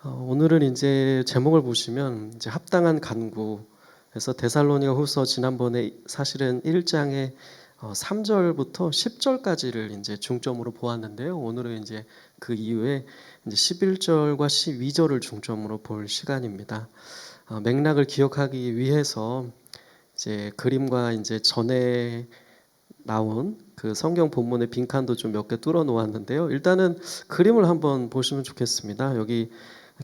오늘은 이제 제목을 보시면 이제 합당한 간구에서 데살로니가 후서 지난번에 사실은 1장의 3절부터 10절까지를 이제 중점으로 보았는데요. 오늘은 이제 그 이후에 이제 11절과 12절을 중점으로 볼 시간입니다. 맥락을 기억하기 위해서 이제 그림과 이제 전에 나온 그 성경 본문의 빈칸도 좀 몇 개 뚫어 놓았는데요. 일단은 그림을 한번 보시면 좋겠습니다. 여기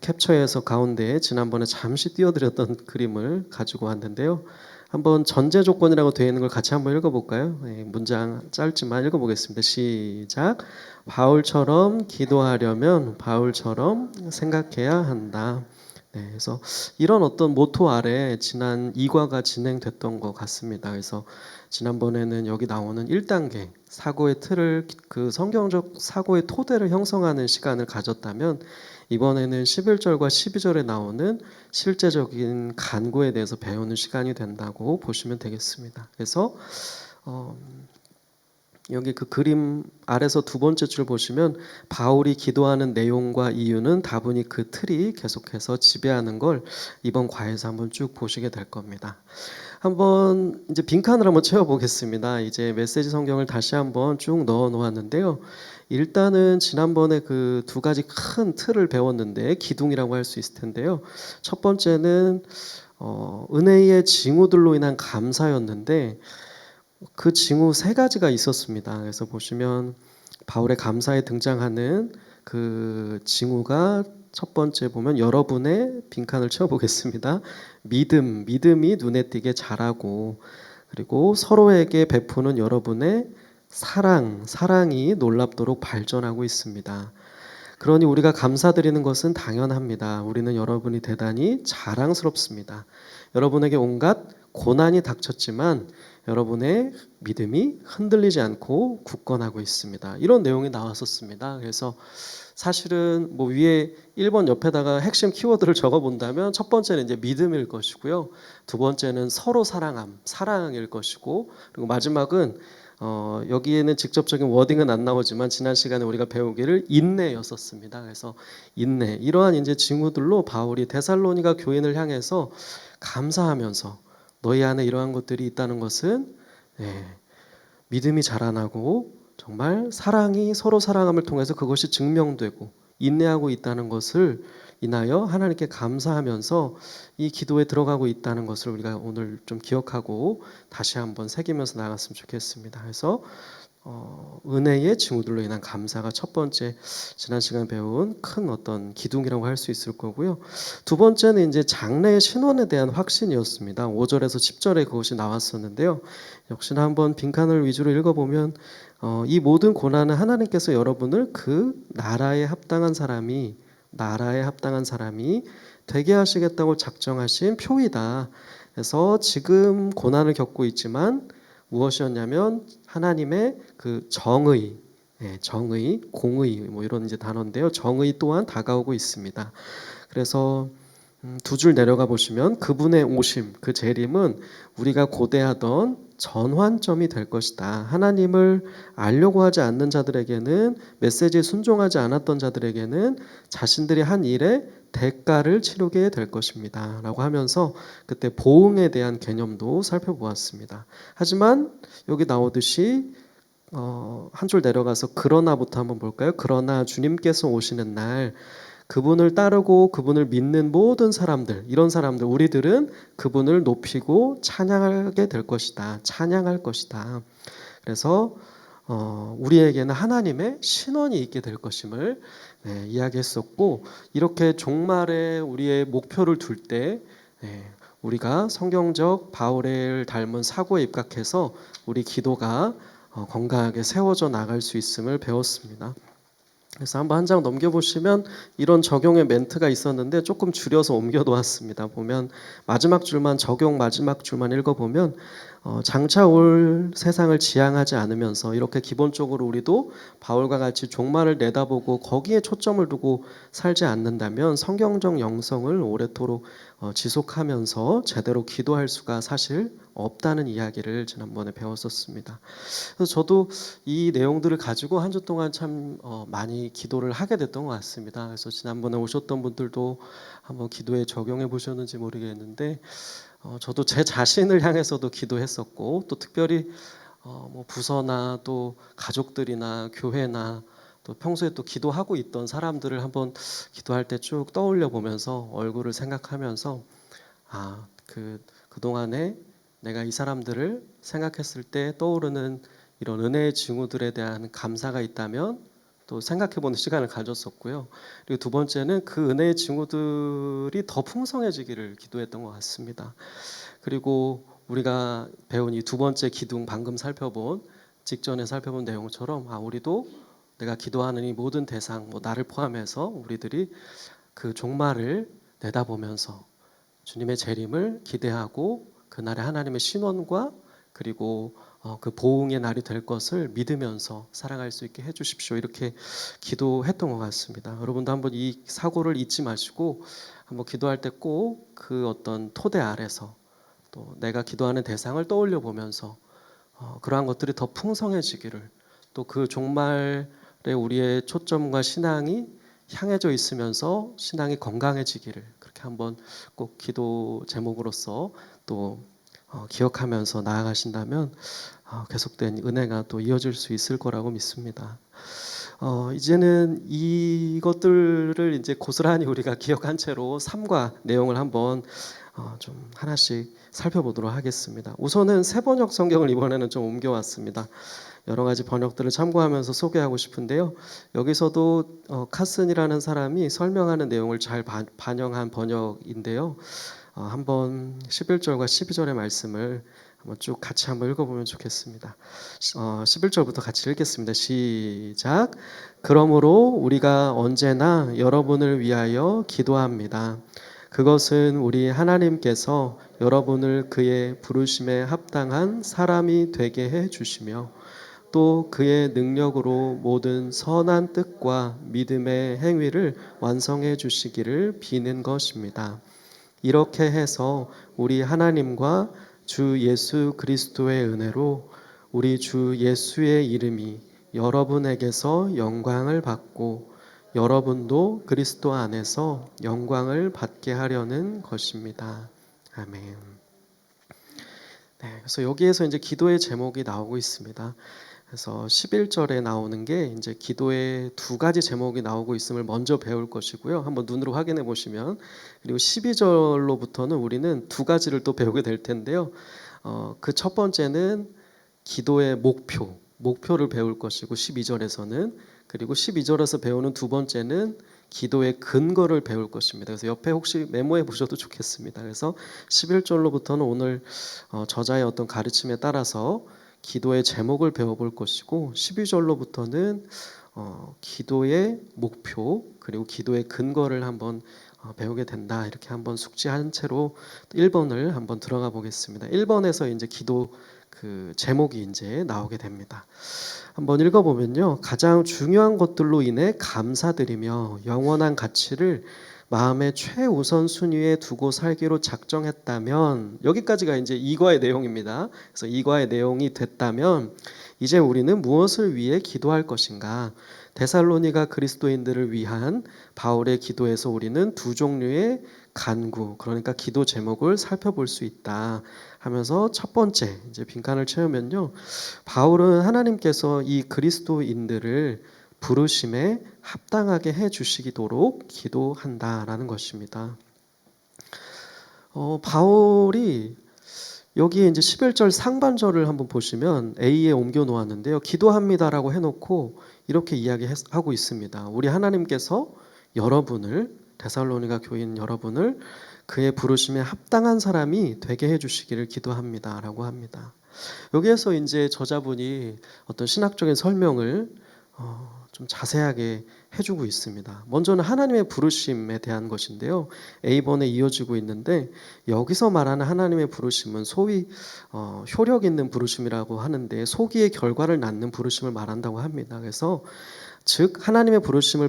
캡처해서 가운데에 지난번에 잠시 띄워드렸던 그림을 가지고 왔는데요. 한번 전제 조건이라고 되어 있는 걸 같이 한번 읽어볼까요? 네, 문장 짧지만 읽어보겠습니다. 시작. 바울처럼 기도하려면 바울처럼 생각해야 한다. 네, 그래서 이런 어떤 모토 아래 지난 2과가 진행됐던 것 같습니다. 그래서 지난번에는 여기 나오는 1단계 사고의 틀을 그 성경적 사고의 토대를 형성하는 시간을 가졌다면 이번에는 11절과 12절에 나오는 실제적인 간구에 대해서 배우는 시간이 된다고 보시면 되겠습니다. 그래서 여기 그 그림 아래서 두 번째 줄 보시면 바울이 기도하는 내용과 이유는 다분히 그 틀이 계속해서 지배하는 걸 이번 과에서 한번 쭉 보시게 될 겁니다. 한번 이제 빈칸을 한번 채워보겠습니다. 이제 메시지 성경을 다시 한번 쭉 넣어 놓았는데요. 일단은 지난번에 그 두 가지 큰 틀을 배웠는데 기둥이라고 할 수 있을 텐데요. 첫 번째는 은혜의 징후들로 인한 감사였는데 그 징후 세 가지가 있었습니다. 그래서 보시면 바울의 감사에 등장하는 그 징후가 첫 번째 보면 여러분의 빈칸을 채워보겠습니다. 믿음이 눈에 띄게 자라고, 그리고 서로에게 베푸는 여러분의 사랑이 놀랍도록 발전하고 있습니다. 그러니 우리가 감사드리는 것은 당연합니다. 우리는 여러분이 대단히 자랑스럽습니다. 여러분에게 온갖 고난이 닥쳤지만 여러분의 믿음이 흔들리지 않고 굳건하고 있습니다. 이런 내용이 나왔었습니다. 그래서 사실은 뭐 위에 1번 옆에다가 핵심 키워드를 적어 본다면 첫 번째는 이제 믿음일 것이고요. 두 번째는 서로 사랑일 것이고, 그리고 마지막은 여기에는 직접적인 워딩은 안 나오지만 지난 시간에 우리가 배우기를 인내였었습니다. 그래서 인내, 이러한 이제 징후들로 바울이 데살로니가 교인을 향해서 감사하면서 너희 안에 이러한 것들이 있다는 것은 믿음이 자라나고 정말 사랑이 서로 사랑함을 통해서 그것이 증명되고 인내하고 있다는 것을 인하여 하나님께 감사하면서 이 기도에 들어가고 있다는 것을 우리가 오늘 좀 기억하고 다시 한번 새기면서 나갔으면 좋겠습니다. 그래서 은혜의 징후들로 인한 감사가 첫 번째 지난 시간 배운 큰 어떤 기둥이라고 할 수 있을 거고요. 두 번째는 이제 장래의 신원에 대한 확신이었습니다. 5절에서 10절에 그것이 나왔었는데요. 역시나 한번 빈칸을 위주로 읽어보면 이 모든 고난은 하나님께서 여러분을 그 나라에 합당한 사람이 되게 하시겠다고 작정하신 표이다. 그래서 지금 고난을 겪고 있지만 무엇이었냐면 하나님의 그 정의, 공의 뭐 이런 이제 단어인데요. 정의 또한 다가오고 있습니다. 그래서 두 줄 내려가 보시면 그분의 오심, 그 재림은 우리가 고대하던 전환점이 될 것이다. 하나님을 알려고 하지 않는 자들에게는, 메시지에 순종하지 않았던 자들에게는 자신들이 한 일의 대가를 치르게 될 것입니다. 라고 하면서 그때 보응에 대한 개념도 살펴보았습니다. 하지만 여기 나오듯이 한 줄 내려가서 그러나부터 한번 볼까요? 그러나 주님께서 오시는 날 그분을 따르고 그분을 믿는 모든 사람들, 이런 사람들, 우리들은 그분을 높이고 찬양하게 될 것이다. 찬양할 것이다. 그래서 우리에게는 하나님의 신원이 있게 될 것임을 이야기했었고, 이렇게 종말에 우리의 목표를 둘 때 우리가 성경적 바울을 닮은 사고에 입각해서 우리 기도가 건강하게 세워져 나갈 수 있음을 배웠습니다. 그래서 한번 한 장 넘겨보시면 이런 적용의 멘트가 있었는데 조금 줄여서 옮겨 놓았습니다. 보면 마지막 줄만 읽어보면 장차 올 세상을 지향하지 않으면서 이렇게 기본적으로 우리도 바울과 같이 종말을 내다보고 거기에 초점을 두고 살지 않는다면 성경적 영성을 오래도록 지속하면서 제대로 기도할 수가 사실 없다는 이야기를 지난번에 배웠었습니다. 그래서 저도 이 내용들을 가지고 한 주 동안 참 많이 기도를 하게 됐던 것 같습니다. 그래서 지난번에 오셨던 분들도 한번 기도에 적용해 보셨는지 모르겠는데 저도 제 자신을 향해서도 기도했었고, 또 특별히 뭐 부서나 또 가족들이나 교회나 또 평소에 또 기도하고 있던 사람들을 한번 기도할 때 쭉 떠올려 보면서 얼굴을 생각하면서 그동안에 내가 이 사람들을 생각했을 때 떠오르는 이런 은혜의 징후들에 대한 감사가 있다면 또 생각해보는 시간을 가졌었고요. 그리고 두 번째는 그 은혜의 징후들이 더 풍성해지기를 기도했던 것 같습니다. 그리고 우리가 배운 이 두 번째 기둥, 방금 살펴본 직전에 살펴본 내용처럼 우리도 내가 기도하는 이 모든 대상, 뭐 나를 포함해서 우리들이 그 종말을 내다보면서 주님의 재림을 기대하고 그날에 하나님의 신원과 그리고 그 보응의 날이 될 것을 믿으면서 살아갈 수 있게 해주십시오. 이렇게 기도했던 것 같습니다. 여러분도 한번 이 사고를 잊지 마시고 한번 기도할 때 꼭 그 어떤 토대 아래서 또 내가 기도하는 대상을 떠올려 보면서 그러한 것들이 더 풍성해지기를, 또 그 종말에 우리의 초점과 신앙이 향해져 있으면서 신앙이 건강해지기를 그렇게 한번 꼭 기도 제목으로서 또 기억하면서 나아가신다면 계속된 은혜가 또 이어질 수 있을 거라고 믿습니다. 이제는 이것들을 이제 고스란히 우리가 기억한 채로 삶과 내용을 한번 좀 하나씩 살펴보도록 하겠습니다. 우선은 새 번역 성경을 이번에는 좀 옮겨왔습니다. 여러 가지 번역들을 참고하면서 소개하고 싶은데요. 여기서도 카슨이라는 사람이 설명하는 내용을 잘 반영한 번역인데요. 한번 11절과 12절의 말씀을 한번 쭉 같이 한번 읽어보면 좋겠습니다. 11절부터 같이 읽겠습니다. 시작. 그러므로 우리가 언제나 여러분을 위하여 기도합니다. 그것은 우리 하나님께서 여러분을 그의 부르심에 합당한 사람이 되게 해 주시며 또 그의 능력으로 모든 선한 뜻과 믿음의 행위를 완성해 주시기를 비는 것입니다. 이렇게 해서 우리 하나님과 주 예수 그리스도의 은혜로 우리 주 예수의 이름이 여러분에게서 영광을 받고 여러분도 그리스도 안에서 영광을 받게 하려는 것입니다. 아멘. 네, 그래서 여기에서 이제 기도의 제목이 나오고 있습니다. 그래서 11절에 나오는 게 이제 기도의 두 가지 제목이 나오고 있음을 먼저 배울 것이고요. 한번 눈으로 확인해 보시면, 그리고 12절로부터는 우리는 두 가지를 또 배우게 될 텐데요. 그 첫 번째는 기도의 목표를 배울 것이고 12절에서는, 그리고 12절에서 배우는 두 번째는 기도의 근거를 배울 것입니다. 그래서 옆에 혹시 메모해 보셔도 좋겠습니다. 그래서 11절로부터는 오늘 저자의 어떤 가르침에 따라서 기도의 제목을 배워볼 것이고 12절로부터는 기도의 목표 그리고 기도의 근거를 한번 배우게 된다. 이렇게 한번 숙지한 채로 1번을 한번 들어가 보겠습니다. 1번에서 이제 기도 그 제목이 이제 나오게 됩니다. 한번 읽어보면요. 가장 중요한 것들로 인해 감사드리며 영원한 가치를 마음의 최우선 순위에 두고 살기로 작정했다면, 여기까지가 이제 이과의 내용입니다. 그래서 이과의 내용이 됐다면 이제 우리는 무엇을 위해 기도할 것인가? 데살로니가 그리스도인들을 위한 바울의 기도에서 우리는 두 종류의 간구, 그러니까 기도 제목을 살펴볼 수 있다 하면서 첫 번째 이제 빈칸을 채우면요. 바울은 하나님께서 이 그리스도인들을 부르심에 합당하게 해 주시도록 기도한다라는 것입니다. 바울이 여기에 이제 11절 상반절을 한번 보시면 A에 옮겨 놓았는데요. 기도합니다라고 해놓고 이렇게 이야기하고 있습니다. 우리 하나님께서 여러분을, 데살로니가 교인 여러분을 그의 부르심에 합당한 사람이 되게 해주시기를 기도합니다라고 합니다. 여기에서 이제 저자분이 어떤 신학적인 설명을 좀 자세하게 해주고 있습니다. 먼저는 하나님의 부르심에 대한 것인데요. A번에 이어지고 있는데 여기서 말하는 하나님의 부르심은 소위 효력 있는 부르심이라고 하는데 소기의 결과를 낳는 부르심을 말한다고 합니다. 그래서 즉 하나님의 부르심을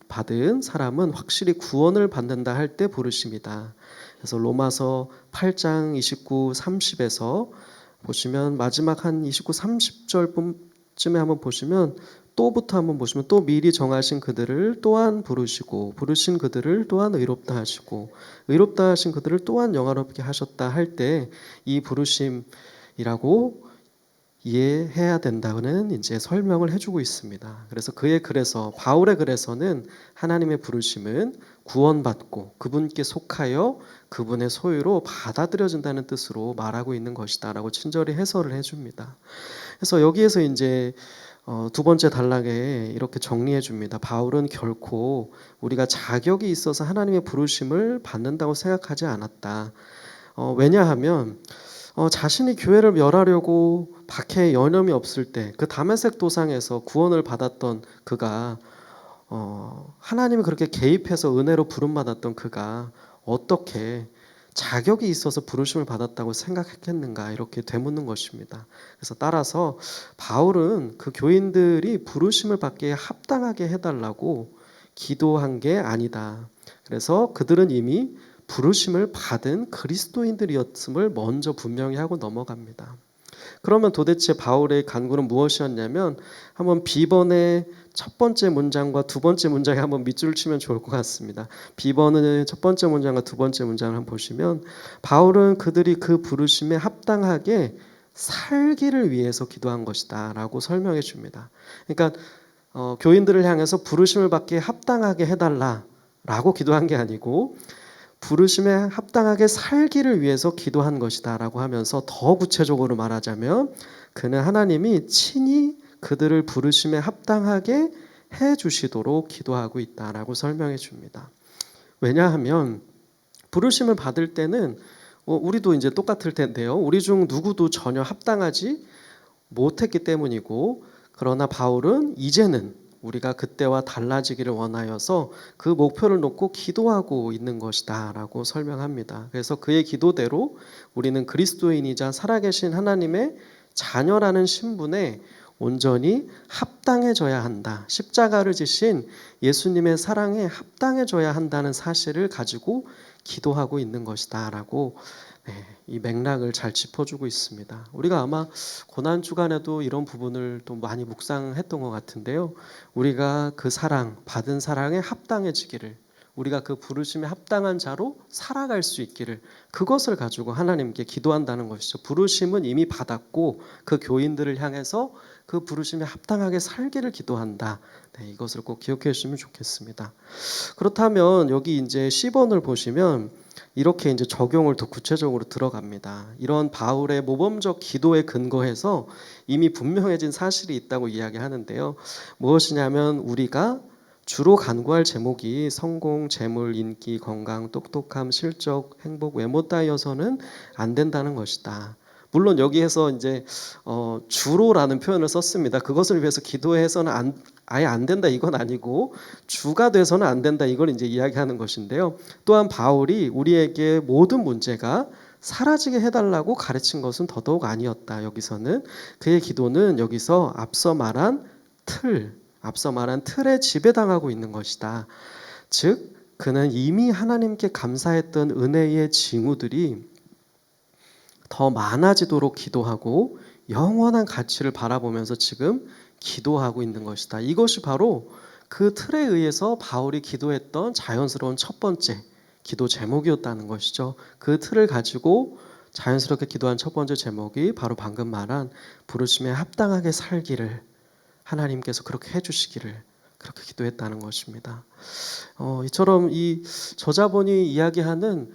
받은 사람은 확실히 구원을 받는다 할 때 부르심이다. 그래서 로마서 8장 29, 30에서 보시면 마지막 한 29, 30절쯤에 한번 보시면 또부터 한번 보시면 또 미리 정하신 그들을 또한 부르시고 부르신 그들을 또한 의롭다 하시고 의롭다 하신 그들을 또한 영화롭게 하셨다 할 때 이 부르심이라고 이해해야 된다는 이제 설명을 해주고 있습니다. 그래서 그의 글에서 바울의 글에서는 하나님의 부르심은 구원받고 그분께 속하여 그분의 소유로 받아들여진다는 뜻으로 말하고 있는 것이다라고 친절히 해설을 해줍니다. 그래서 여기에서 이제 두 번째 단락에 이렇게 정리해 줍니다. 바울은 결코 우리가 자격이 있어서 하나님의 부르심을 받는다고 생각하지 않았다. 왜냐하면 자신이 교회를 멸하려고 박해에 여념이 없을 때 그 다메섹 도상에서 구원을 받았던 그가 하나님이 그렇게 개입해서 은혜로 부름받았던 그가 어떻게 자격이 있어서 부르심을 받았다고 생각했겠는가 이렇게 되묻는 것입니다. 그래서 따라서 바울은 그 교인들이 부르심을 받기에 합당하게 해달라고 기도한 게 아니다. 그래서 그들은 이미 부르심을 받은 그리스도인들이었음을 먼저 분명히 하고 넘어갑니다. 그러면 도대체 바울의 간구는 무엇이었냐면 한번 B번의 첫 번째 문장과 두 번째 문장에 한번 밑줄을 치면 좋을 것 같습니다. B번의 첫 번째 문장과 두 번째 문장을 한번 보시면 바울은 그들이 그 부르심에 합당하게 살기를 위해서 기도한 것이다 라고 설명해 줍니다. 그러니까 교인들을 향해서 부르심을 받기에 합당하게 해달라 라고 기도한 게 아니고 부르심에 합당하게 살기를 위해서 기도한 것이다 라고 하면서 더 구체적으로 말하자면 그는 하나님이 친히 그들을 부르심에 합당하게 해주시도록 기도하고 있다라고 설명해 줍니다. 왜냐하면 부르심을 받을 때는 우리도 이제 똑같을 텐데요. 우리 중 누구도 전혀 합당하지 못했기 때문이고 그러나 바울은 이제는 우리가 그때와 달라지기를 원하여서 그 목표를 놓고 기도하고 있는 것이다 라고 설명합니다. 그래서 그의 기도대로 우리는 그리스도인이자 살아계신 하나님의 자녀라는 신분에 온전히 합당해져야 한다. 십자가를 지신 예수님의 사랑에 합당해져야 한다는 사실을 가지고 기도하고 있는 것이다 라고 이 맥락을 잘 짚어주고 있습니다. 우리가 아마 고난 주간에도 이런 부분을 또 많이 묵상했던 것 같은데요. 우리가 그 사랑, 받은 사랑에 합당해지기를, 우리가 그 부르심에 합당한 자로 살아갈 수 있기를 그것을 가지고 하나님께 기도한다는 것이죠. 부르심은 이미 받았고 그 교인들을 향해서 그 부르심에 합당하게 살기를 기도한다. 이것을 꼭 기억해 주시면 좋겠습니다. 그렇다면 여기 이제 C번을 보시면 이렇게 이제 적용을 더 구체적으로 들어갑니다. 이런 바울의 모범적 기도에 근거해서 이미 분명해진 사실이 있다고 이야기하는데요. 무엇이냐면 우리가 주로 간구할 제목이 성공, 재물, 인기, 건강, 똑똑함, 실적, 행복, 외모 따위여서는 안 된다는 것이다. 물론 여기에서 이제 주로라는 표현을 썼습니다. 그것을 위해서 기도해서는 아예 안 된다 이건 아니고 주가 돼서는 안 된다 이걸 이제 이야기하는 것인데요. 또한 바울이 우리에게 모든 문제가 사라지게 해달라고 가르친 것은 더더욱 아니었다. 여기서는 그의 기도는 여기서 앞서 말한 틀에 지배당하고 있는 것이다. 즉 그는 이미 하나님께 감사했던 은혜의 징후들이 더 많아지도록 기도하고 영원한 가치를 바라보면서 지금 기도하고 있는 것이다. 이것이 바로 그 틀에 의해서 바울이 기도했던 자연스러운 첫 번째 기도 제목이었다는 것이죠. 그 틀을 가지고 자연스럽게 기도한 첫 번째 제목이 바로 방금 말한 부르심에 합당하게 살기를 하나님께서 그렇게 해주시기를 그렇게 기도했다는 것입니다. 이처럼 이 저자본이 이야기하는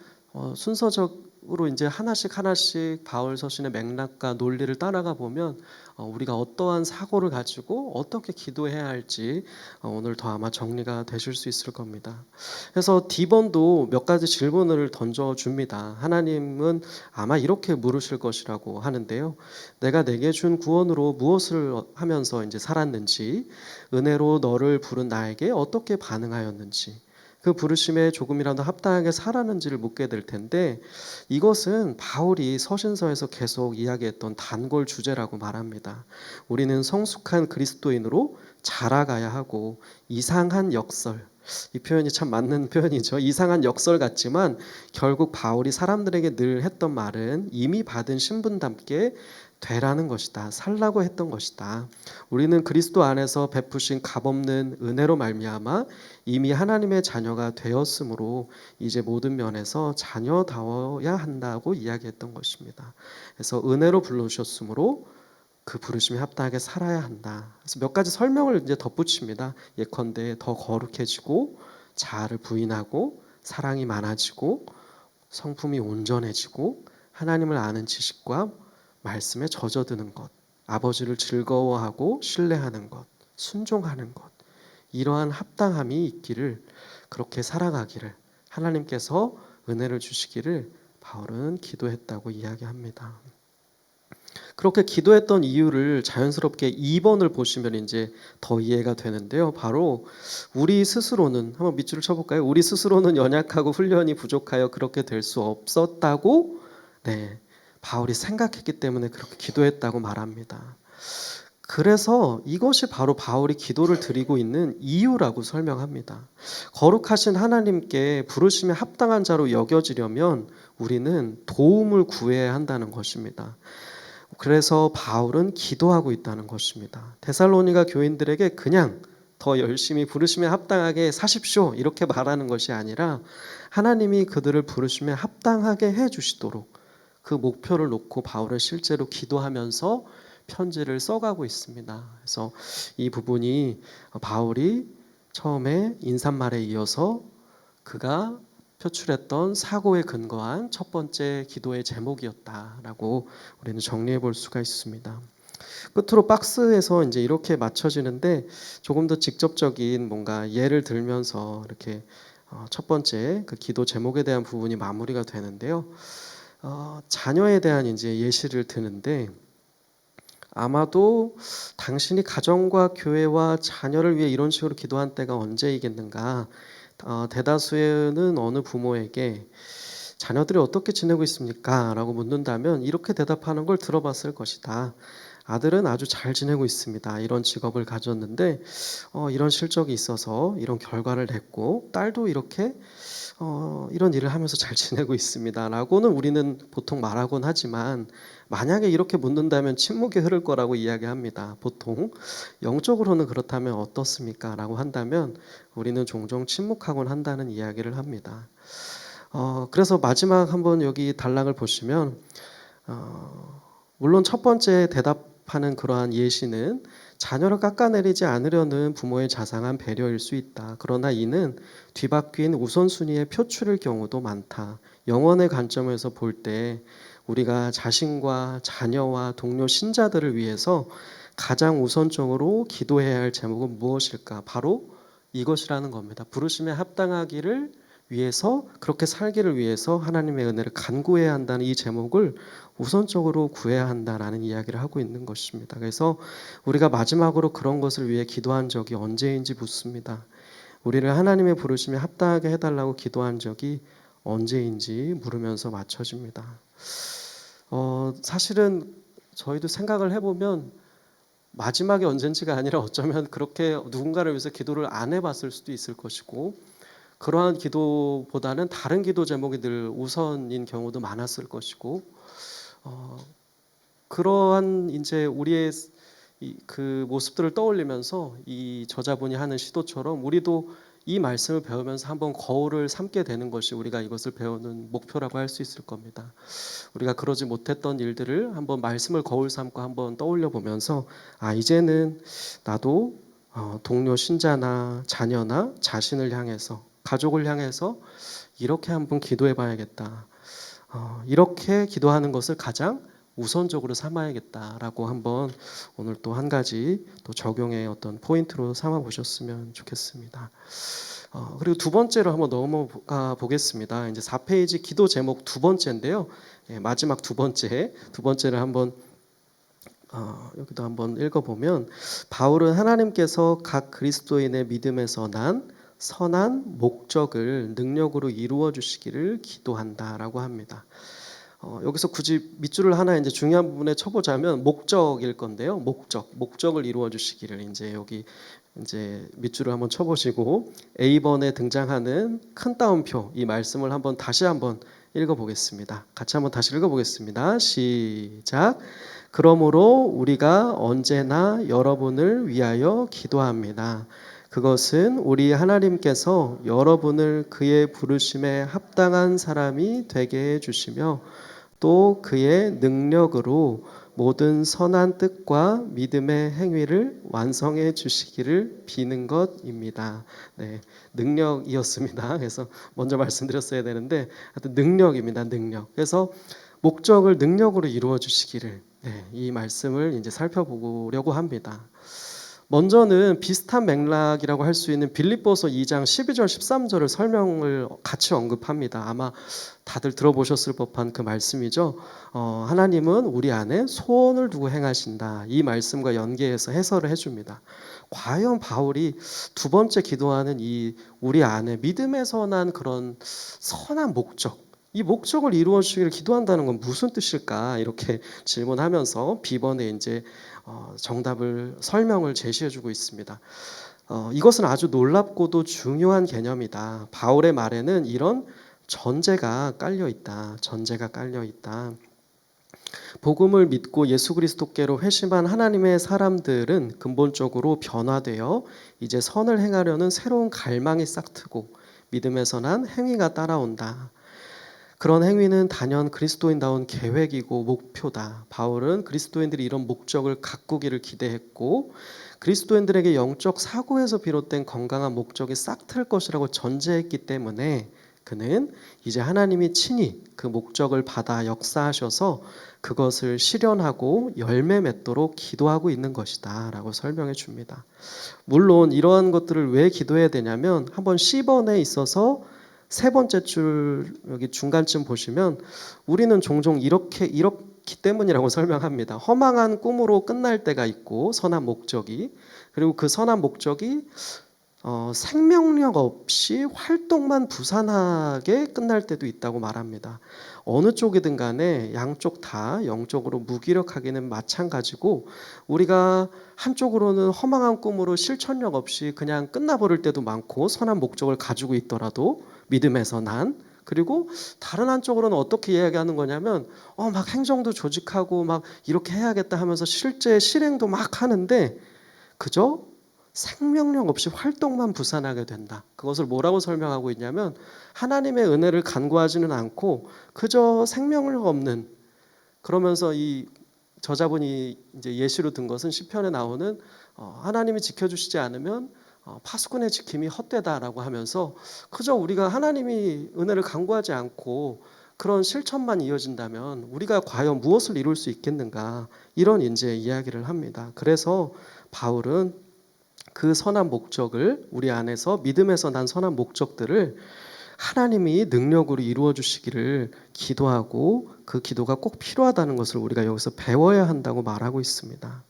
순서적 이제 하나씩 하나씩 바울 서신의 맥락과 논리를 따라가 보면 우리가 어떠한 사고를 가지고 어떻게 기도해야 할지 오늘 더 아마 정리가 되실 수 있을 겁니다. 그래서 D번도 몇 가지 질문을 던져줍니다. 하나님은 아마 이렇게 물으실 것이라고 하는데요. 내가 내게 준 구원으로 무엇을 하면서 이제 살았는지, 은혜로 너를 부른 나에게 어떻게 반응하였는지, 그 부르심에 조금이라도 합당하게 살았는지를 묻게 될 텐데, 이것은 바울이 서신서에서 계속 이야기했던 단골 주제라고 말합니다. 우리는 성숙한 그리스도인으로 자라가야 하고, 이상한 역설, 이 표현이 참 맞는 표현이죠. 이상한 역설 같지만 결국 바울이 사람들에게 늘 했던 말은 이미 받은 신분답게 되라는 것이다. 살라고 했던 것이다. 우리는 그리스도 안에서 베푸신 값없는 은혜로 말미암아 이미 하나님의 자녀가 되었으므로 이제 모든 면에서 자녀다워야 한다고 이야기했던 것입니다. 그래서 은혜로 불러주셨으므로 그 부르심에 합당하게 살아야 한다. 그래서 몇 가지 설명을 이제 덧붙입니다. 예컨대 더 거룩해지고, 자아를 부인하고, 사랑이 많아지고, 성품이 온전해지고, 하나님을 아는 지식과 말씀에 젖어드는 것, 아버지를 즐거워하고 신뢰하는 것, 순종하는 것, 이러한 합당함이 있기를, 그렇게 살아가기를 하나님께서 은혜를 주시기를 바울은 기도했다고 이야기합니다. 그렇게 기도했던 이유를 자연스럽게 2번을 보시면 이제 더 이해가 되는데요. 바로 우리 스스로는, 한번 밑줄을 쳐볼까요? 우리 스스로는 연약하고 훈련이 부족하여 그렇게 될 수 없었다고 바울이 생각했기 때문에 그렇게 기도했다고 말합니다. 그래서 이것이 바로 바울이 기도를 드리고 있는 이유라고 설명합니다. 거룩하신 하나님께 부르심에 합당한 자로 여겨지려면 우리는 도움을 구해야 한다는 것입니다. 그래서 바울은 기도하고 있다는 것입니다. 데살로니가 교인들에게 그냥 더 열심히 부르심에 합당하게 사십시오 이렇게 말하는 것이 아니라 하나님이 그들을 부르심에 합당하게 해주시도록 그 목표를 놓고 바울은 실제로 기도하면서 편지를 써가고 있습니다. 그래서 이 부분이 바울이 처음에 인사말에 이어서 그가 표출했던 사고에 근거한 첫 번째 기도의 제목이었다라고 우리는 정리해 볼 수가 있습니다. 끝으로 박스에서 이제 이렇게 맞춰지는데 조금 더 직접적인 뭔가 예를 들면서 이렇게 첫 번째 그 기도 제목에 대한 부분이 마무리가 되는데요. 자녀에 대한 이제 예시를 드는데 아마도 당신이 가정과 교회와 자녀를 위해 이런 식으로 기도한 때가 언제이겠는가? 대다수는 어느 부모에게 자녀들이 어떻게 지내고 있습니까? 라고 묻는다면 이렇게 대답하는 걸 들어봤을 것이다. 아들은 아주 잘 지내고 있습니다. 이런 직업을 가졌는데 이런 실적이 있어서 이런 결과를 냈고, 딸도 이렇게 이런 일을 하면서 잘 지내고 있습니다. 라고는 우리는 보통 말하곤 하지만 만약에 이렇게 묻는다면 침묵이 흐를 거라고 이야기합니다. 보통 영적으로는 그렇다면 어떻습니까? 라고 한다면 우리는 종종 침묵하곤 한다는 이야기를 합니다. 그래서 마지막 한번 여기 단락을 보시면 물론 첫 번째 대답하는 그러한 예시는 자녀를 깎아내리지 않으려는 부모의 자상한 배려일 수 있다. 그러나 이는 뒤바뀐 우선순위의 표출일 경우도 많다. 영원의 관점에서 볼 때 우리가 자신과 자녀와 동료 신자들을 위해서 가장 우선적으로 기도해야 할 제목은 무엇일까? 바로 이것이라는 겁니다. 부르심에 합당하기를 위해서, 그렇게 살기를 위해서 하나님의 은혜를 간구해야 한다는 이 제목을 우선적으로 구해야 한다라는 이야기를 하고 있는 것입니다. 그래서 우리가 마지막으로 그런 것을 위해 기도한 적이 언제인지 묻습니다. 우리를 하나님의 부르심에 합당하게 해달라고 기도한 적이 언제인지 물으면서 맞춰집니다. 사실은 저희도 생각을 해보면 마지막이 언젠지가 아니라 어쩌면 그렇게 누군가를 위해서 기도를 안 해봤을 수도 있을 것이고, 그러한 기도보다는 다른 기도 제목이 늘 우선인 경우도 많았을 것이고, 그러한 이제 우리의 그 모습들을 떠올리면서 이 저자분이 하는 시도처럼 우리도 이 말씀을 배우면서 한번 거울을 삼게 되는 것이 우리가 이것을 배우는 목표라고 할 수 있을 겁니다. 우리가 그러지 못했던 일들을 한번 말씀을 거울 삼고 한번 떠올려 보면서 이제는 나도 동료 신자나 자녀나 자신을 향해서, 가족을 향해서 이렇게 한번 기도해 봐야겠다. 이렇게 기도하는 것을 가장 우선적으로 삼아야겠다라고 한번 오늘 또 한 가지 또 적용의 어떤 포인트로 삼아 보셨으면 좋겠습니다. 그리고 두 번째로 한번 넘어가 보겠습니다. 이제 4페이지 기도 제목 두 번째인데요. 예, 마지막 두 번째를 한번 여기도 한번 읽어보면 바울은 하나님께서 각 그리스도인의 믿음에서 난 선한 목적을 능력으로 이루어 주시기를 기도한다라고 합니다. 여기서 굳이 밑줄을 하나 이제 중요한 부분에 쳐보자면 목적일 건데요. 목적을 이루어 주시기를 이제 여기 이제 밑줄을 한번 쳐보시고 A번에 등장하는 큰 따옴표 이 말씀을 한번 다시 한번 읽어보겠습니다. 같이 한번 다시 읽어보겠습니다. 시작. 그러므로 우리가 언제나 여러분을 위하여 기도합니다. 그것은 우리 하나님께서 여러분을 그의 부르심에 합당한 사람이 되게 해주시며 또 그의 능력으로 모든 선한 뜻과 믿음의 행위를 완성해 주시기를 비는 것입니다. 네, 능력이었습니다. 그래서 먼저 말씀드렸어야 되는데 하여튼 능력입니다. 능력. 그래서 목적을 능력으로 이루어 주시기를 이 말씀을 이제 살펴보려고 합니다. 먼저는 비슷한 맥락이라고 할 수 있는 빌립보서 2장 12절 13절을 설명을 같이 언급합니다. 아마 다들 들어보셨을 법한 그 말씀이죠. 하나님은 우리 안에 소원을 두고 행하신다. 이 말씀과 연계해서 해설을 해줍니다. 과연 바울이 두 번째 기도하는 이 우리 안에 믿음에서 난 그런 선한 목적, 이 목적을 이루어 주시기를 기도한다는 건 무슨 뜻일까? 이렇게 질문하면서 B번에 이제 정답을 설명을 제시해주고 있습니다. 이것은 아주 놀랍고도 중요한 개념이다. 바울의 말에는 이런 전제가 깔려 있다. 복음을 믿고 예수 그리스도께로 회심한 하나님의 사람들은 근본적으로 변화되어 이제 선을 행하려는 새로운 갈망이 싹트고 믿음에서 난 행위가 따라온다. 그런 행위는 단연 그리스도인다운 계획이고 목표다. 바울은 그리스도인들이 이런 목적을 가꾸기를 기대했고 그리스도인들에게 영적 사고에서 비롯된 건강한 목적이 싹틀 것이라고 전제했기 때문에 그는 이제 하나님이 친히 그 목적을 받아 역사하셔서 그것을 실현하고 열매 맺도록 기도하고 있는 것이다 라고 설명해 줍니다. 물론 이러한 것들을 왜 기도해야 되냐면 한번 C번에 있어서 세 번째 줄 여기 중간쯤 보시면 우리는 종종 이렇기 때문이라고 설명합니다. 허망한 꿈으로 끝날 때가 있고 선한 목적이 그리고 그 선한 목적이 생명력 없이 활동만 부산하게 끝날 때도 있다고 말합니다. 어느 쪽이든 간에 양쪽 다 영적으로 무기력하기는 마찬가지고 우리가 한쪽으로는 허망한 꿈으로 실천력 없이 그냥 끝나버릴 때도 많고 선한 목적을 가지고 있더라도 믿음에서 난 그리고 다른 한쪽으로는 어떻게 이야기하는 거냐면 막 행정도 조직하고 막 이렇게 해야겠다 하면서 실제 실행도 막 하는데 그저 생명력 없이 활동만 부산하게 된다. 그것을 뭐라고 설명하고 있냐면 하나님의 은혜를 간구하지는 않고 그저 생명력 없는 그러면서 이 저자분이 이제 예시로 든 것은 시편에 나오는 하나님이 지켜주시지 않으면 파수꾼의 지킴이 헛되다라고 하면서 그저 우리가 하나님이 은혜를 간구하지 않고 그런 실천만 이어진다면 우리가 과연 무엇을 이룰 수 있겠는가 이런 이제 이야기를 합니다. 그래서 바울은 그 선한 목적을 우리 안에서 믿음에서 난 선한 목적들을 하나님이 능력으로 이루어 주시기를 기도하고 그 기도가 꼭 필요하다는 것을 우리가 여기서 배워야 한다고 말하고 있습니다.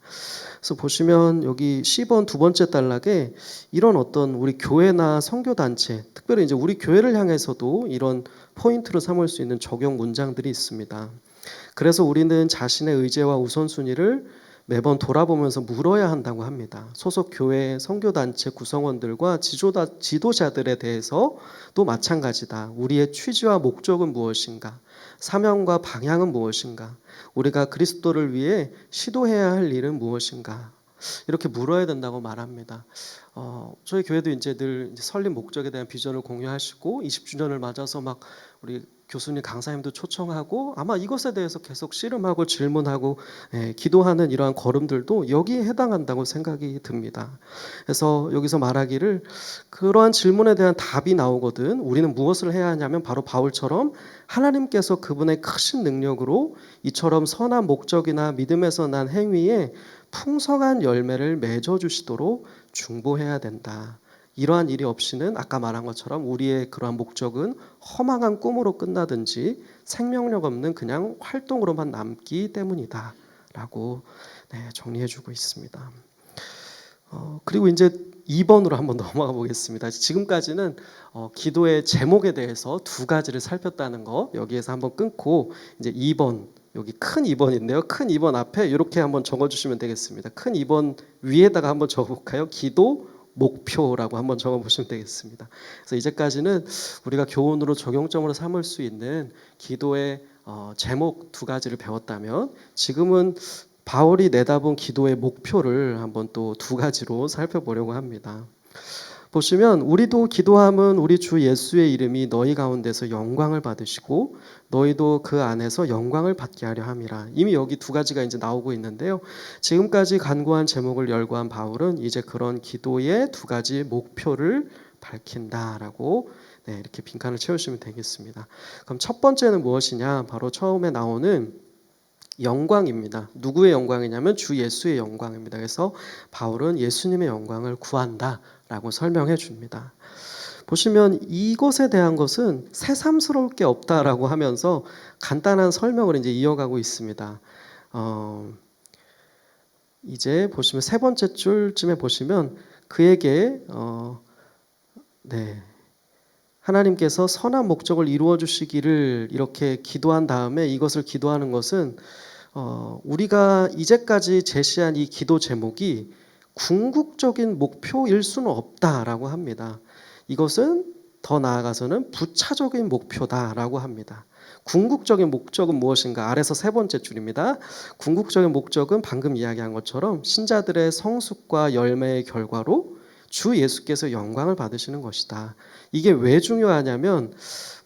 그래서 보시면 여기 C번 두 번째 단락에 이런 어떤 우리 교회나 선교단체 특별히 이제 우리 교회를 향해서도 이런 포인트로 삼을 수 있는 적용 문장들이 있습니다. 그래서 우리는 자신의 의제와 우선순위를 매번 돌아보면서 물어야 한다고 합니다. 소속 교회, 선교단체 구성원들과 지도자들에 대해서도 마찬가지다. 우리의 취지와 목적은 무엇인가? 사명과 방향은 무엇인가? 우리가 그리스도를 위해 시도해야 할 일은 무엇인가? 이렇게 물어야 된다고 말합니다. 저희 교회도 이제 늘 설립 목적에 대한 비전을 공유하시고 20주년을 맞아서 막 우리 교수님, 강사님도 초청하고 아마 이것에 대해서 계속 씨름하고 질문하고 기도하는 이러한 걸음들도 여기에 해당한다고 생각이 듭니다. 그래서 여기서 말하기를 그러한 질문에 대한 답이 나오거든 우리는 무엇을 해야 하냐면 바로 바울처럼 하나님께서 그분의 크신 능력으로 이처럼 선한 목적이나 믿음에서 난 행위에 풍성한 열매를 맺어주시도록 중보해야 된다. 이러한 일이 없이는 아까 말한 것처럼 우리의 그러한 목적은 허망한 꿈으로 끝나든지 생명력 없는 그냥 활동으로만 남기 때문이다 라고 정리해주고 있습니다. 그리고 이제 2번으로 한번 넘어가 보겠습니다. 지금까지는 기도의 제목에 대해서 두 가지를 살폈다는 거 여기에서 한번 끊고 이제 2번 여기 큰 2번인데요. 큰 2번 앞에 이렇게 한번 적어주시면 되겠습니다. 큰 2번 위에다가 한번 적어볼까요? 기도 목표라고 한번 적어보시면 되겠습니다. 그래서 이제까지는 우리가 교훈으로 적용점으로 삼을 수 있는 기도의 제목 두 가지를 배웠다면 지금은 바울이 내다본 기도의 목표를 한번 또 두 가지로 살펴보려고 합니다. 보시면 우리도 기도함은 우리 주 예수의 이름이 너희 가운데서 영광을 받으시고 너희도 그 안에서 영광을 받게 하려 함이라. 이미 여기 두 가지가 이제 나오고 있는데요. 지금까지 간구한 제목을 열거한 바울은 이제 그런 기도의 두 가지 목표를 밝힌다라고 이렇게 빈칸을 채우시면 되겠습니다. 그럼 첫 번째는 무엇이냐? 바로 처음에 나오는 영광입니다. 누구의 영광이냐면 주 예수의 영광입니다. 그래서 바울은 예수님의 영광을 구한다라고 설명해 줍니다. 보시면 이것에 대한 것은 새삼스러울 게 없다라고 하면서 간단한 설명을 이제 이어가고 있습니다. 이제 보시면 세 번째 줄쯤에 보시면 그에게 하나님께서 선한 목적을 이루어 주시기를 이렇게 기도한 다음에 이것을 기도하는 것은 우리가 이제까지 제시한 이 기도 제목이 궁극적인 목표일 수는 없다라고 합니다. 이것은 더 나아가서는 부차적인 목표다라고 합니다. 궁극적인 목적은 무엇인가? 아래서 세 번째 줄입니다. 궁극적인 목적은 방금 이야기한 것처럼 신자들의 성숙과 열매의 결과로 주 예수께서 영광을 받으시는 것이다. 이게 왜 중요하냐면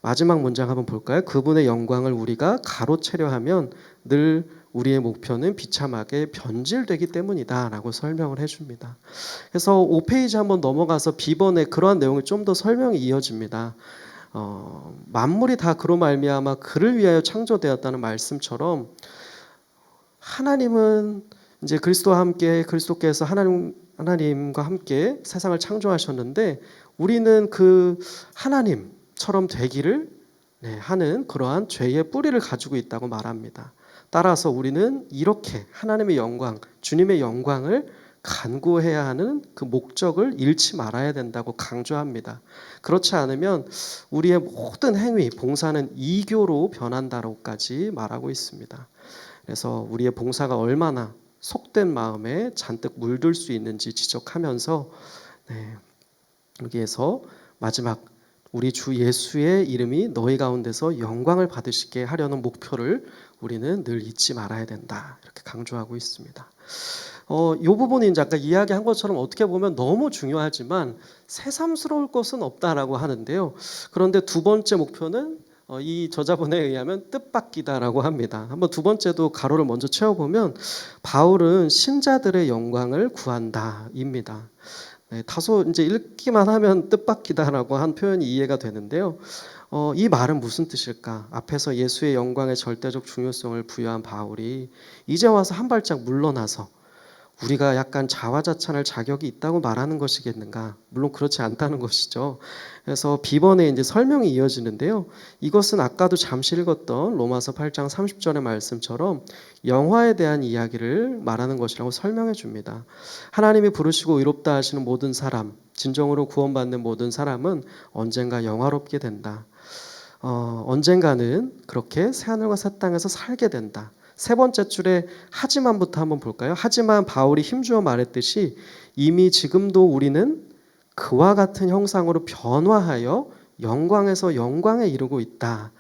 마지막 문장 한번 볼까요? 그분의 영광을 우리가 가로채려 하면 늘 우리의 목표는 비참하게 변질되기 때문이다 라고 설명을 해줍니다. 그래서 5페이지 한번 넘어가서 B번에 그러한 내용이 좀 더 설명이 이어집니다. 만물이 다 그로 말미암아 그를 위하여 창조되었다는 말씀처럼 하나님은 이제 그리스도와 함께 그리스도께서 하나님과 함께 세상을 창조하셨는데 우리는 그 하나님처럼 되기를 하는 그러한 죄의 뿌리를 가지고 있다고 말합니다. 따라서 우리는 이렇게 하나님의 영광, 주님의 영광을 간구해야 하는 그 목적을 잃지 말아야 된다고 강조합니다. 그렇지 않으면 우리의 모든 행위, 봉사는 이교로 변한다고까지 말하고 있습니다. 그래서 우리의 봉사가 얼마나 속된 마음에 잔뜩 물들 수 있는지 지적하면서 여기에서 마지막 우리 주 예수의 이름이 너희 가운데서 영광을 받으시게 하려는 목표를 우리는 늘 잊지 말아야 된다. 이렇게 강조하고 있습니다. 이 부분이 이제 아까 이야기한 것처럼 어떻게 보면 너무 중요하지만 새삼스러울 것은 없다라고 하는데요. 그런데 두 번째 목표는 이 저자분에 의하면 뜻밖이다라고 합니다. 한번 두 번째도 가로를 먼저 채워보면 바울은 신자들의 영광을 구한다입니다. 다소 이제 읽기만 하면 뜻밖이다라고 한 표현이 이해가 되는데요. 이 말은 무슨 뜻일까? 앞에서 예수의 영광의 절대적 중요성을 부여한 바울이 이제 와서 한 발짝 물러나서 우리가 약간 자화자찬할 자격이 있다고 말하는 것이겠는가? 물론 그렇지 않다는 것이죠. 그래서 B번에 이제 설명이 이어지는데요. 이것은 아까도 잠시 읽었던 로마서 8장 30절의 말씀처럼 영화에 대한 이야기를 말하는 것이라고 설명해 줍니다. 하나님이 부르시고 의롭다 하시는 모든 사람, 진정으로 구원받는 모든 사람은 언젠가 영화롭게 된다. 언젠가는 그렇게 새하늘과 새 땅에서 살게 된다. 세 번째 줄에 하지만부터 한번 볼까요? 하지만 바울이 힘주어 말했듯이 이미 지금도 우리는 그와 같은 형상으로 변화하여 영광에서 영광에 이르고 있다.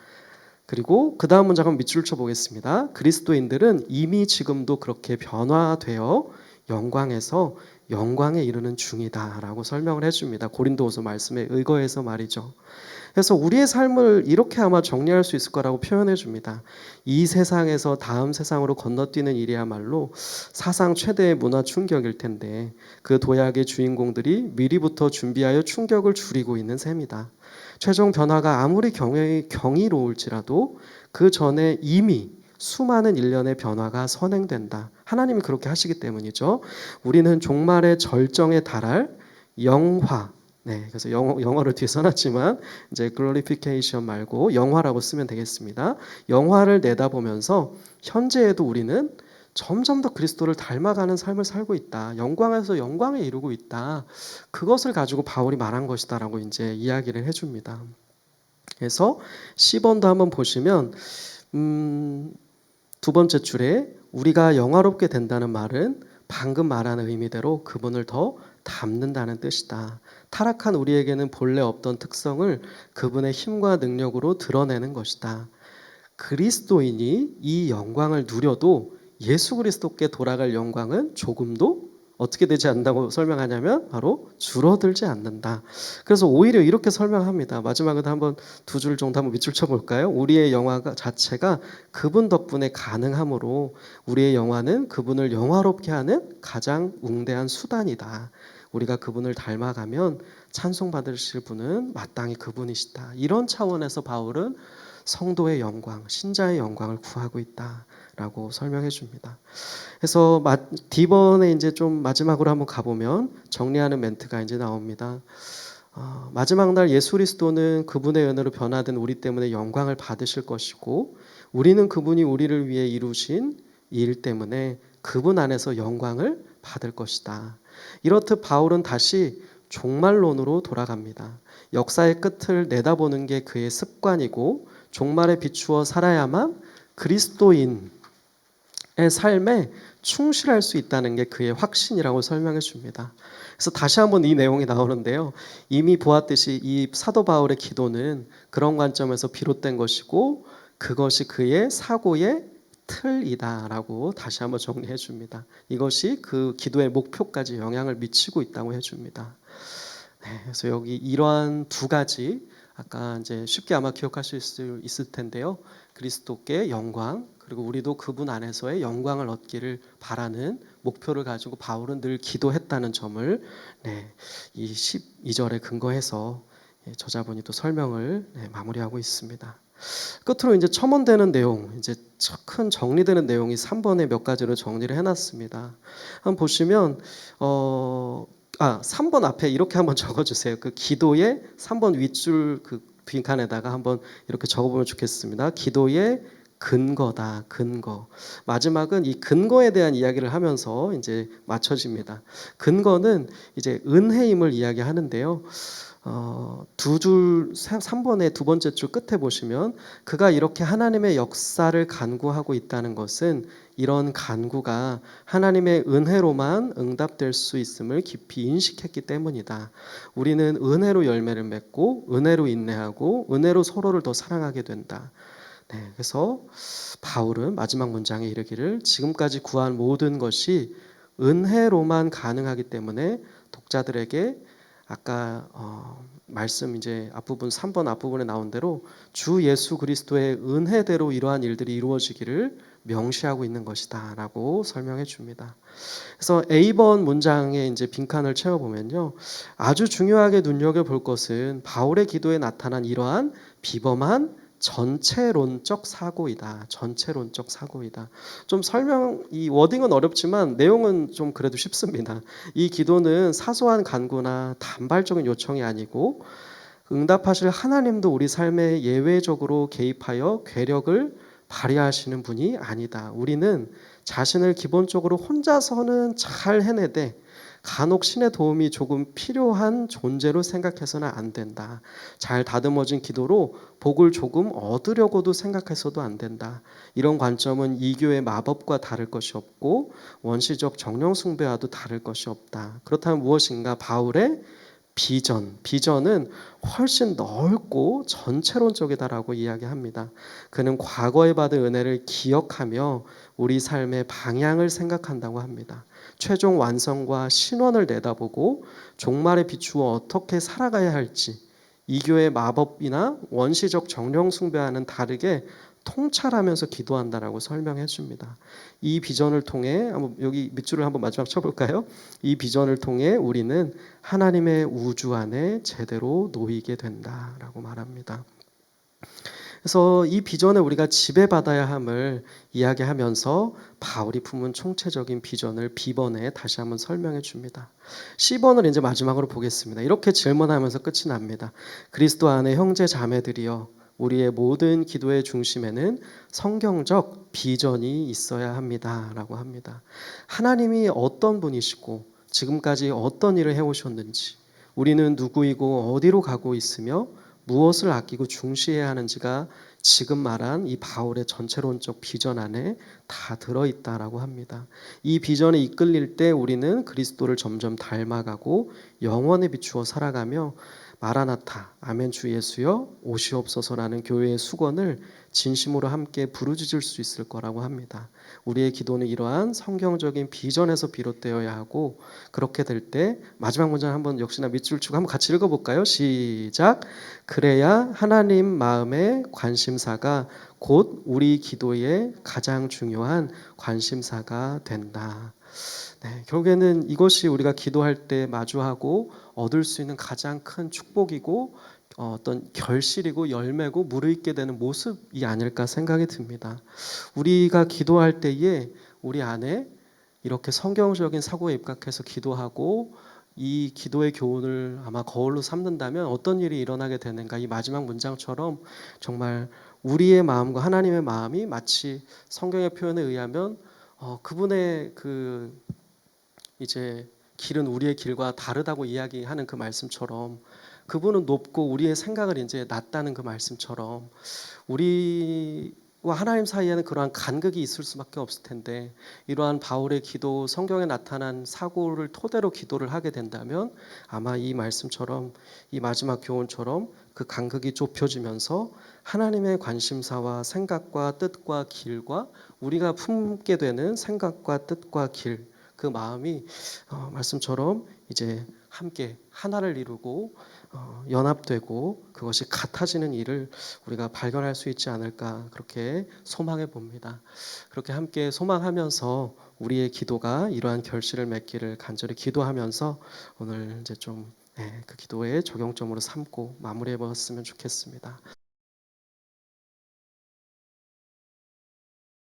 그리고 그 다음 문장 한번 밑줄 쳐보겠습니다. 그리스도인들은 이미 지금도 그렇게 변화되어 영광에서 영광에 이르는 중이다라고 설명을 해줍니다. 고린도후서 말씀에 의거해서 말이죠. 그래서 우리의 삶을 이렇게 아마 정리할 수 있을 거라고 표현해 줍니다. 이 세상에서 다음 세상으로 건너뛰는 일이야말로 사상 최대의 문화 충격일 텐데 그 도약의 주인공들이 미리부터 준비하여 충격을 줄이고 있는 셈이다. 최종 변화가 아무리 경이로울지라도 그 전에 이미 수많은 일련의 변화가 선행된다. 하나님이 그렇게 하시기 때문이죠. 우리는 종말의 절정에 달할 영화, 네, 그래서 영어를 뒤에 써놨지만 이제 glorification 말고 영화라고 쓰면 되겠습니다. 영화를 내다보면서 현재에도 우리는 점점 더 그리스도를 닮아가는 삶을 살고 있다. 영광에서 영광에 이르고 있다. 그것을 가지고 바울이 말한 것이다라고 이제 이야기를 해줍니다. 그래서 10번도 한번 보시면 두 번째 줄에 우리가 영화롭게 된다는 말은 방금 말한 의미대로 그분을 더 닮는다는 뜻이다. 타락한 우리에게는 본래 없던 특성을 그분의 힘과 능력으로 드러내는 것이다. 그리스도인이 이 영광을 누려도 예수 그리스도께 돌아갈 영광은 조금도 어떻게 되지 않는다고 설명하냐면 바로 줄어들지 않는다. 그래서 오히려 이렇게 설명합니다. 마지막으로 한번 두 줄 정도 한번 밑줄 쳐볼까요? 우리의 영화 자체가 그분 덕분에 가능하므로 우리의 영화는 그분을 영화롭게 하는 가장 웅대한 수단이다. 우리가 그분을 닮아가면 찬송받으실 분은 마땅히 그분이시다. 이런 차원에서 바울은 성도의 영광, 신자의 영광을 구하고 있다라고 설명해 줍니다. 그래서 D번에 이제 좀 마지막으로 한번 가보면 정리하는 멘트가 이제 나옵니다. 마지막 날 예수 그리스도는 그분의 은혜로 변화된 우리 때문에 영광을 받으실 것이고 우리는 그분이 우리를 위해 이루신 일 때문에 그분 안에서 영광을 받을 것이다. 이렇듯 바울은 다시 종말론으로 돌아갑니다. 역사의 끝을 내다보는 게 그의 습관이고 종말에 비추어 살아야만 그리스도인의 삶에 충실할 수 있다는 게 그의 확신이라고 설명해 줍니다. 그래서 다시 한번 이 내용이 나오는데요. 이미 보았듯이 이 사도 바울의 기도는 그런 관점에서 비롯된 것이고 그것이 그의 사고의 틀이다라고 다시 한번 정리해 줍니다. 이것이 그 기도의 목표까지 영향을 미치고 있다고 해줍니다. 네, 그래서 여기 이러한 두 가지 아까 이제 쉽게 아마 기억하실 수 있을 텐데요. 그리스도께 영광 그리고 우리도 그분 안에서의 영광을 얻기를 바라는 목표를 가지고 바울은 늘 기도했다는 점을 네, 이 12절에 근거해서 저자분이 또 설명을 마무리하고 있습니다. 끝으로 이제 첨언되는 내용, 이제 큰 정리되는 내용이 3번에 몇 가지로 정리를 해놨습니다. 한번 보시면 3번 앞에 이렇게 한번 적어주세요. 그 기도의 3번 윗줄 그 빈칸에다가 한번 이렇게 적어보면 좋겠습니다. 기도의 근거다, 근거. 마지막은 이 근거에 대한 이야기를 하면서 이제 맞춰집니다. 근거는 이제 은혜임을 이야기하는데요. 3번의 두 번째 줄 끝에 보시면 그가 이렇게 하나님의 역사를 간구하고 있다는 것은 이런 간구가 하나님의 은혜로만 응답될 수 있음을 깊이 인식했기 때문이다. 우리는 은혜로 열매를 맺고 은혜로 인내하고 은혜로 서로를 더 사랑하게 된다. 네, 그래서 바울은 마지막 문장에 이르기를 지금까지 구한 모든 것이 은혜로만 가능하기 때문에 독자들에게 아까 말씀 이제 앞부분 3번 앞부분에 나온 대로 주 예수 그리스도의 은혜대로 이러한 일들이 이루어지기를 명시하고 있는 것이다라고 설명해 줍니다. 그래서 A번 문장에 이제 빈칸을 채워 보면요. 아주 중요하게 눈여겨 볼 것은 바울의 기도에 나타난 이러한 비범한 전체론적 사고이다. 전체론적 사고이다. 좀 이 워딩은 어렵지만 내용은 좀 그래도 쉽습니다. 이 기도는 사소한 간구나 단발적인 요청이 아니고 응답하실 하나님도 우리 삶에 예외적으로 개입하여 괴력을 발휘하시는 분이 아니다. 우리는 자신을 기본적으로 혼자서는 잘 해내되 간혹 신의 도움이 조금 필요한 존재로 생각해서는 안 된다. 잘 다듬어진 기도로 복을 조금 얻으려고도 생각해서도 안 된다. 이런 관점은 이교의 마법과 다를 것이 없고 원시적 정령 숭배와도 다를 것이 없다. 그렇다면 무엇인가 바울의 비전은 훨씬 넓고 전체론적이다라고 이야기합니다. 그는 과거에 받은 은혜를 기억하며 우리 삶의 방향을 생각한다고 합니다. 최종 완성과 신원을 내다보고 종말에 비추어 어떻게 살아가야 할지, 이교의 마법이나 원시적 정령 숭배와는 다르게 통찰하면서 기도한다라고 설명해 줍니다. 이 비전을 통해 여기 밑줄을 한번 마지막 쳐볼까요? 이 비전을 통해 우리는 하나님의 우주 안에 제대로 놓이게 된다라고 말합니다. 그래서 이 비전을 우리가 지배받아야 함을 이야기하면서 바울이 품은 총체적인 비전을 B번에 다시 한번 설명해 줍니다. C번을 이제 마지막으로 보겠습니다. 이렇게 질문하면서 끝이 납니다. 그리스도 안에 형제 자매들이여, 우리의 모든 기도의 중심에는 성경적 비전이 있어야 합니다. 라고 합니다. 하나님이 어떤 분이시고 지금까지 어떤 일을 해오셨는지, 우리는 누구이고 어디로 가고 있으며 무엇을 아끼고 중시해야 하는지가 지금 말한 이 바울의 전체론적 비전 안에 다 들어있다라고 합니다. 이 비전에 이끌릴 때 우리는 그리스도를 점점 닮아가고 영원에 비추어 살아가며 마라나타, 아멘 주 예수여 오시옵소서라는 교회의 수건을 진심으로 함께 부르짖을 수 있을 거라고 합니다. 우리의 기도는 이러한 성경적인 비전에서 비롯되어야 하고, 그렇게 될 때 마지막 문장 한번 역시나 밑줄 치고 한번 같이 읽어볼까요? 시작. 그래야 하나님 마음의 관심사가 곧 우리 기도의 가장 중요한 관심사가 된다. 네, 결국에는 이것이 우리가 기도할 때 마주하고 얻을 수 있는 가장 큰 축복이고 어떤 결실이고 열매고 무르익게 되는 모습이 아닐까 생각이 듭니다. 우리가 기도할 때에 우리 안에 이렇게 성경적인 사고에 입각해서 기도하고 이 기도의 교훈을 아마 거울로 삼는다면 어떤 일이 일어나게 되는가, 이 마지막 문장처럼 정말 우리의 마음과 하나님의 마음이 마치 성경의 표현에 의하면 그분의 그 이제 길은 우리의 길과 다르다고 이야기하는 그 말씀처럼, 그분은 높고 우리의 생각을 이제 낮다는 그 말씀처럼 우리와 하나님 사이에는 그러한 간극이 있을 수밖에 없을 텐데, 이러한 바울의 기도, 성경에 나타난 사고를 토대로 기도를 하게 된다면 아마 이 말씀처럼, 이 마지막 교훈처럼 그 간극이 좁혀지면서 하나님의 관심사와 생각과 뜻과 길과 우리가 품게 되는 생각과 뜻과 길, 그 마음이 말씀처럼 이제 함께 하나를 이루고 연합되고 그것이 같아지는 일을 우리가 발견할 수 있지 않을까, 그렇게 소망해 봅니다. 그렇게 함께 소망하면서 우리의 기도가 이러한 결실을 맺기를 간절히 기도하면서 오늘 이제 좀 그 기도의 적용점으로 삼고 마무리해 보았으면 좋겠습니다.